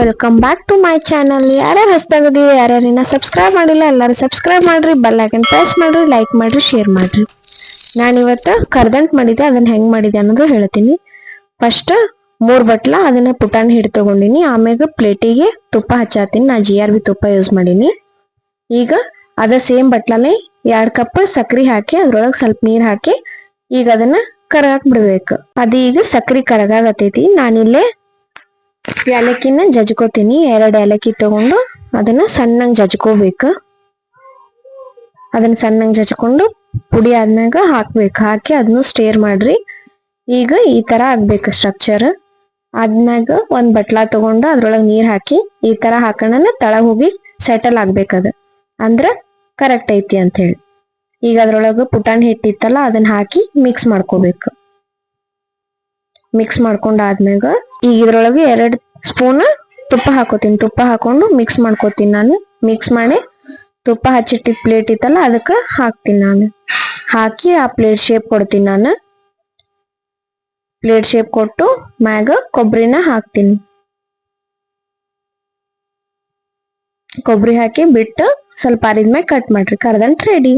Welcome back to my channel. ಯಾರ್ಯಾರು ಹೊಸದಾಗಿದ್ದೀವಿ, ಯಾರ್ಯಾರಿನ ಸಬ್ಸ್ಕ್ರೈಬ್ ಮಾಡಿಲ್ಲ ಎಲ್ಲರೂ ಸಬ್ಸ್ಕ್ರೈಬ್ ಮಾಡ್ರಿ, ಬೆಲ್ ಐಕನ್ ಪ್ರೆಸ್ ಮಾಡ್ರಿ, ಲೈಕ್ ಮಾಡ್ರಿ, ಶೇರ್ ಮಾಡ್ರಿ. ನಾನಿವತ್ತು ಕರ್ದಂಟ್ ಮಾಡಿದ್ದೆ, ಅದನ್ನ ಹೆಂಗ್ ಮಾಡಿದೆ ಅನ್ನೋದು ಹೇಳ್ತೀನಿ. ಫಸ್ಟ್ 3 ಬಟ್ಲ ಅದನ್ನ ಪುಟಾಣಿ ಹಿಟ್ಟು ತಗೊಂಡಿನಿ. ಆಮ್ಯಾಗ ಪ್ಲೇಟಿಗೆ ತುಪ್ಪ ಹಚ್ಚಾತೀನಿ. ನಾ GRB ತುಪ್ಪ ಯೂಸ್ ಮಾಡೀನಿ. ಈಗ ಅದ ಸೇಮ್ ಬಟ್ಲಲ್ಲಿ 2 ಕಪ್ ಸಕ್ರಿ ಹಾಕಿ ಅದ್ರೊಳಗೆ ಸ್ವಲ್ಪ ನೀರ್ ಹಾಕಿ ಈಗ ಅದನ್ನ ಕರಗಾಕ್ ಬಿಡ್ಬೇಕು. ಅದೀಗ ಸಕ್ರಿ ಕರಗಾಗತೈತಿ. ನಾನಿಲ್ಲೇ ಏಲಕ್ಕಿನ ಜಜ್ಕೋತೀನಿ. 2 ಏಲಕ್ಕಿ ತಗೊಂಡು ಅದನ್ನ ಸಣ್ಣಂಗ್ ಜಜ್ಕೋಬೇಕು. ಅದನ್ನ ಸಣ್ಣಂಗ್ ಜಜ್ಕೊಂಡು ಪುಡಿ ಆದ್ಮ್ಯಾಗ ಹಾಕ್ಬೇಕು. ಹಾಕಿ ಅದನ್ನು ಸ್ಟೇರ್ ಮಾಡ್ರಿ. ಈಗ ಈ ತರ ಆಗ್ಬೇಕು ಸ್ಟ್ರಕ್ಚರ್. ಆದ್ಮ್ಯಾಗ ಒಂದ್ ಬಟ್ಲಾ ತಗೊಂಡು ಅದ್ರೊಳಗ್ ನೀರ್ ಹಾಕಿ ಈ ತರ ಹಾಕೋಣ ತಳಗ್ ಹೋಗಿ ಸೆಟಲ್ ಆಗ್ಬೇಕದ, ಅಂದ್ರ ಕರೆಕ್ಟ್ ಐತಿ ಅಂತ ಹೇಳಿ. ಈಗ ಅದ್ರೊಳಗ ಪುಟಾಣಿ ಹಿಟ್ಟಿತ್ತಲ್ಲ ಅದನ್ನ ಹಾಕಿ ಮಿಕ್ಸ್ ಮಾಡ್ಕೋಬೇಕು. ಮಿಕ್ಸ್ ಮಾಡ್ಕೊಂಡಾದ್ಮ್ಯಾಗ ಈಗ ಇದ್ರೊಳಗೆ 2 ಸ್ಪೂನ್ ತುಪ್ಪ ಹಾಕೋತೀನಿ. ತುಪ್ಪ ಹಾಕೊಂಡು ಮಿಕ್ಸ್ ಮಾಡ್ಕೋತೀನಿ. ನಾನು ಮಿಕ್ಸ್ ಮಾಡಿ ತುಪ್ಪ ಹಚ್ಚಿಟ್ಟಿದ್ ಪ್ಲೇಟ್ ಇತ್ತಲ್ಲ ಅದಕ್ಕ ಹಾಕ್ತೀನಿ. ನಾನು ಹಾಕಿ ಆ ಪ್ಲೇಟ್ ಶೇಪ್ ಕೊಡ್ತೀನಿ. ನಾನು ಪ್ಲೇಟ್ ಶೇಪ್ ಕೊಟ್ಟು ಮ್ಯಾಗ ಕೊಬ್ಬರಿನ ಹಾಕ್ತೀನಿ. ಕೊಬ್ಬರಿ ಹಾಕಿ ಬಿಟ್ಟು ಸ್ವಲ್ಪ ಆರಿದ್ಮ್ಯಾಗ ಕಟ್ ಮಾಡ್ರಿ. ಕರ್ದಂಟ್ ರೆಡಿ.